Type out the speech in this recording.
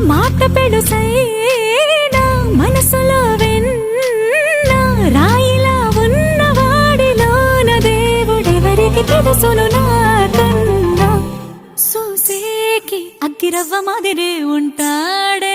మాట పెడుసైనా మనసులో వెన్న రాయిలా ఉన్నవాడిలోన దేవుడెవరికి తెలుసును నాకన్నా. సూసేకి అగ్గిరవ్వ మాదిరే ఉంటాడే